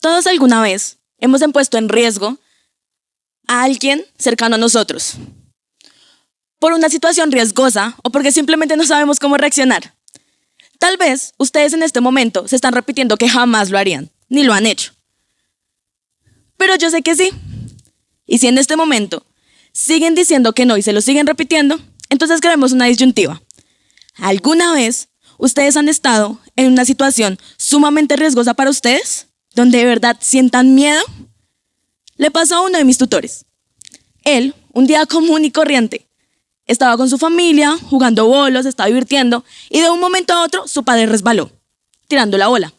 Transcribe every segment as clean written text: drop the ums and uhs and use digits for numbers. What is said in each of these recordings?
Todos alguna vez hemos puesto en riesgo a alguien cercano a nosotros por una situación riesgosa o porque simplemente no sabemos cómo reaccionar. Tal vez ustedes en este momento se están repitiendo que jamás lo harían, ni lo han hecho. Pero yo sé que sí. Y si en este momento siguen diciendo que no y se lo siguen repitiendo, entonces creemos una disyuntiva. ¿Alguna vez ustedes han estado en una situación sumamente riesgosa para ustedes, donde de verdad sientan miedo? Le pasó a uno de mis tutores. Él, un día común y corriente, estaba con su familia, jugando bolos, estaba divirtiendo, y de un momento a otro su padre resbaló, tirando la bola.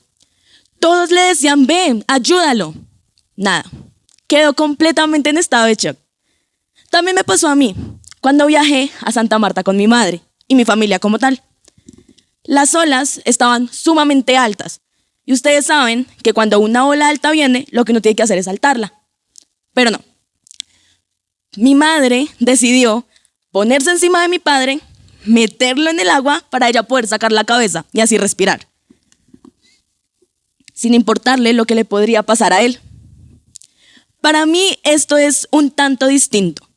Todos le decían, ven, ayúdalo. Nada, quedó completamente en estado de shock. También me pasó a mí, cuando viajé a Santa Marta con mi madre y mi familia como tal. Las olas estaban sumamente altas, y ustedes saben que cuando una ola alta viene, lo que uno tiene que hacer es saltarla. Pero no. Mi madre decidió ponerse encima de mi padre, meterlo en el agua para ella poder sacar la cabeza y así respirar, sin importarle lo que le podría pasar a él. Para mí esto es un tanto distinto.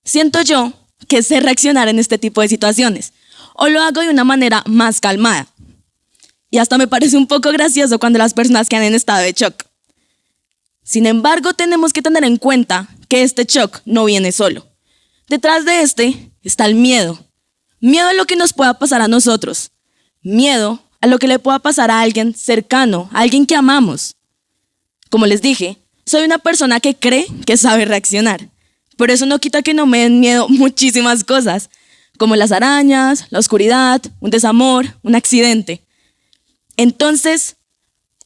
Siento yo que sé reaccionar en este tipo de situaciones, o lo hago de una manera más calmada. Y hasta me parece un poco gracioso cuando las personas quedan en estado de shock. Sin embargo, tenemos que tener en cuenta que este shock no viene solo. Detrás de este está el miedo. Miedo a lo que nos pueda pasar a nosotros. Miedo a lo que le pueda pasar a alguien cercano, a alguien que amamos. Como les dije, soy una persona que cree que sabe reaccionar. Pero eso no quita que no me den miedo muchísimas cosas, como las arañas, la oscuridad, un desamor, un accidente. Entonces,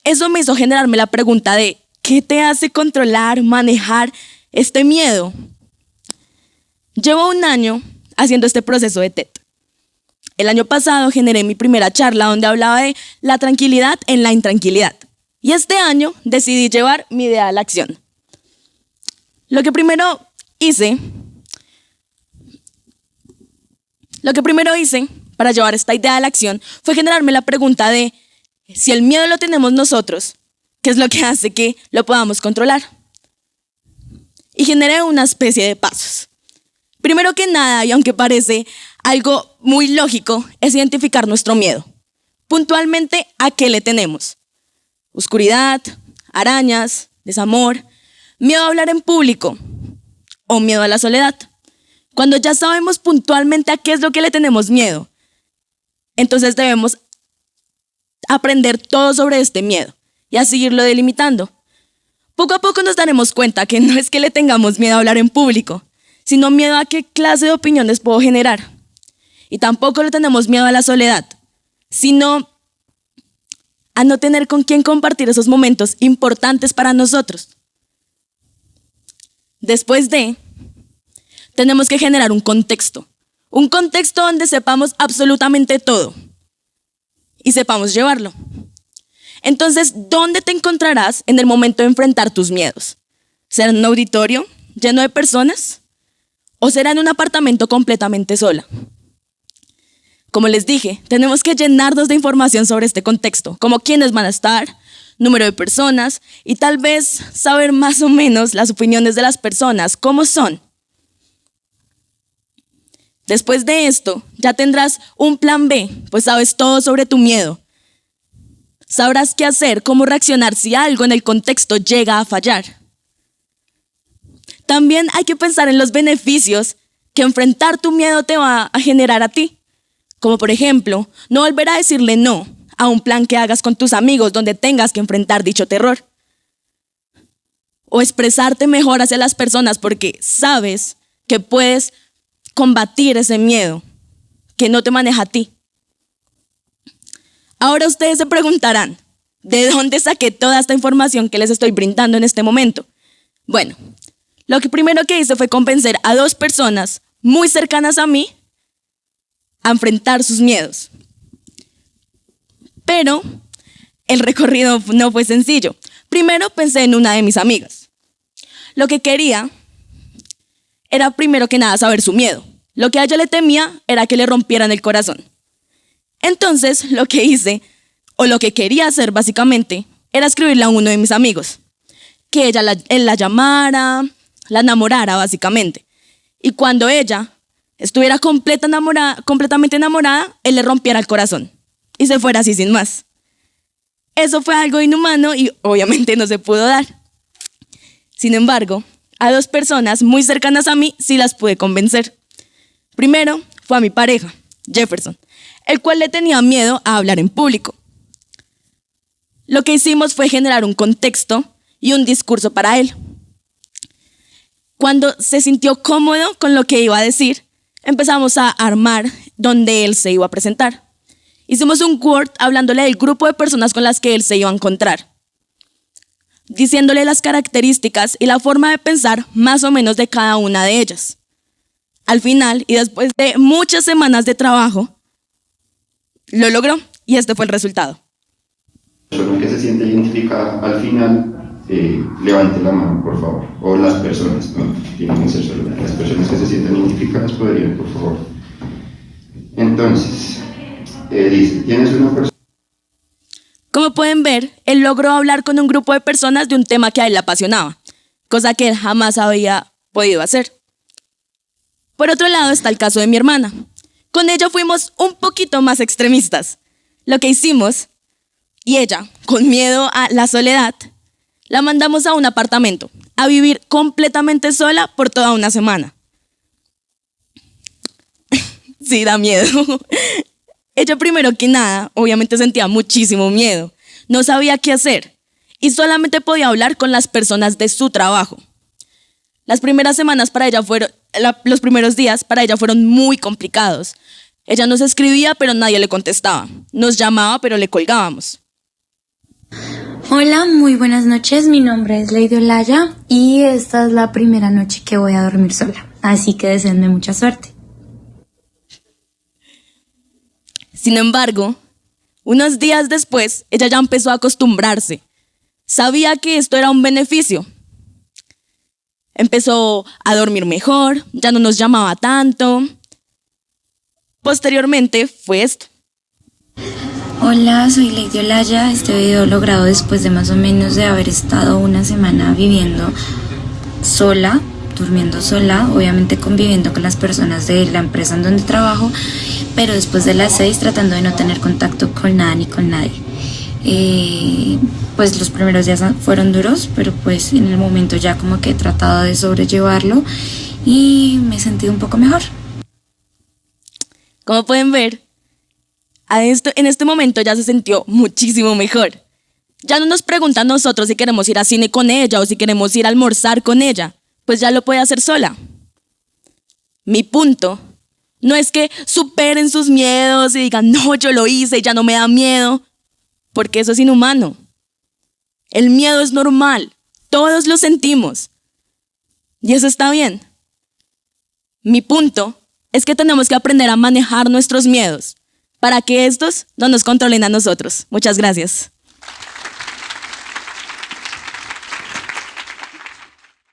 eso me hizo generarme la pregunta de ¿qué te hace controlar, manejar este miedo? Llevo 1 año haciendo este proceso de TED. El año pasado generé mi primera charla donde hablaba de la tranquilidad en la intranquilidad. Y este año decidí llevar mi idea a la acción. Lo que primero hice para llevar esta idea a la acción fue generarme la pregunta de si el miedo lo tenemos nosotros, ¿qué es lo que hace que lo podamos controlar? Y generé una especie de pasos. Primero que nada, y aunque parece algo muy lógico, es identificar nuestro miedo. Puntualmente, ¿a qué le tenemos? Oscuridad, arañas, desamor, miedo a hablar en público o miedo a la soledad. Cuando ya sabemos puntualmente a qué es lo que le tenemos miedo, entonces debemos aprender todo sobre este miedo y a seguirlo delimitando. Poco a poco nos daremos cuenta que no es que le tengamos miedo a hablar en público, sino miedo a qué clase de opiniones puedo generar. Y tampoco le tenemos miedo a la soledad, sino a no tener con quién compartir esos momentos importantes para nosotros. Después tenemos que generar un contexto donde sepamos absolutamente todo y sepamos llevarlo. Entonces, ¿dónde te encontrarás en el momento de enfrentar tus miedos? ¿Será en un auditorio lleno de personas? ¿O será en un apartamento completamente sola? Como les dije, tenemos que llenarnos de información sobre este contexto, como quiénes van a estar, número de personas y tal vez saber más o menos las opiniones de las personas, cómo son. Después de esto, ya tendrás un plan B, pues sabes todo sobre tu miedo. Sabrás qué hacer, cómo reaccionar si algo en el contexto llega a fallar. También hay que pensar en los beneficios que enfrentar tu miedo te va a generar a ti. Como por ejemplo, no volver a decirle no a un plan que hagas con tus amigos donde tengas que enfrentar dicho terror. O expresarte mejor hacia las personas porque sabes que puedes combatir ese miedo que no te maneja a ti. Ahora ustedes se preguntarán, ¿de dónde saqué toda esta información que les estoy brindando en este momento? Bueno, lo que primero que hice fue convencer a 2 personas muy cercanas a mí a enfrentar sus miedos. Pero el recorrido no fue sencillo. Primero pensé en una de mis amigas. Lo que quería era primero que nada saber su miedo. Lo que a ella le temía era que le rompieran el corazón. Entonces lo que hice, o lo que quería hacer básicamente, era escribirle a uno de mis amigos, que él la llamara, la enamorara básicamente. Y cuando ella estuviera completamente enamorada, él le rompiera el corazón y se fuera así sin más. Eso fue algo inhumano y obviamente no se pudo dar. Sin embargo, a 2 personas muy cercanas a mí sí las pude convencer. Primero fue a mi pareja, Jefferson, el cual le tenía miedo a hablar en público. Lo que hicimos fue generar un contexto y un discurso para él. Cuando se sintió cómodo con lo que iba a decir, empezamos a armar donde él se iba a presentar. Hicimos un Word hablándole del grupo de personas con las que él se iba a encontrar, diciéndole las características y la forma de pensar más o menos de cada una de ellas. Al final, y después de muchas semanas de trabajo, lo logró y este fue el resultado. La persona que se siente identificada al final, levante la mano, por favor. O las personas, no tienen que ser solo las personas que se sienten identificadas, podrían, por favor. Entonces, dice, tienes una persona. Como pueden ver, él logró hablar con un grupo de personas de un tema que a él le apasionaba, cosa que él jamás había podido hacer. Por otro lado está el caso de mi hermana. Con ella fuimos un poquito más extremistas. Lo que hicimos, y ella, con miedo a la soledad, la mandamos a un apartamento, a vivir completamente sola por toda una semana. Sí, da miedo. Ella primero que nada, obviamente sentía muchísimo miedo. No sabía qué hacer y solamente podía hablar con las personas de su trabajo. Las primeras semanas para ella los primeros días para ella fueron muy complicados. Ella nos escribía, pero nadie le contestaba. Nos llamaba, pero le colgábamos. Hola, muy buenas noches. Mi nombre es Lady Olaya y esta es la primera noche que voy a dormir sola. Así que deseenme mucha suerte. Sin embargo, unos días después, ella ya empezó a acostumbrarse. Sabía que esto era un beneficio. Empezó a dormir mejor, ya no nos llamaba tanto. Posteriormente fue esto. Hola, soy Lady Olaya. Este video lo grabo después de más o menos de haber estado una semana viviendo sola, durmiendo sola, obviamente conviviendo con las personas de la empresa en donde trabajo, pero después de las 6 tratando de no tener contacto con nada ni con nadie. Pues los primeros días fueron duros, pero pues en el momento ya como que he tratado de sobrellevarlo y me he sentido un poco mejor. Como pueden ver, en este momento ya se sintió muchísimo mejor. Ya no nos pregunta a nosotros si queremos ir al cine con ella o si queremos ir a almorzar con ella, pues ya lo puede hacer sola. Mi punto no es que superen sus miedos y digan, no, yo lo hice y ya no me da miedo, porque eso es inhumano. El miedo es normal, todos lo sentimos y eso está bien. Mi punto es que tenemos que aprender a manejar nuestros miedos para que estos no nos controlen a nosotros. Muchas gracias.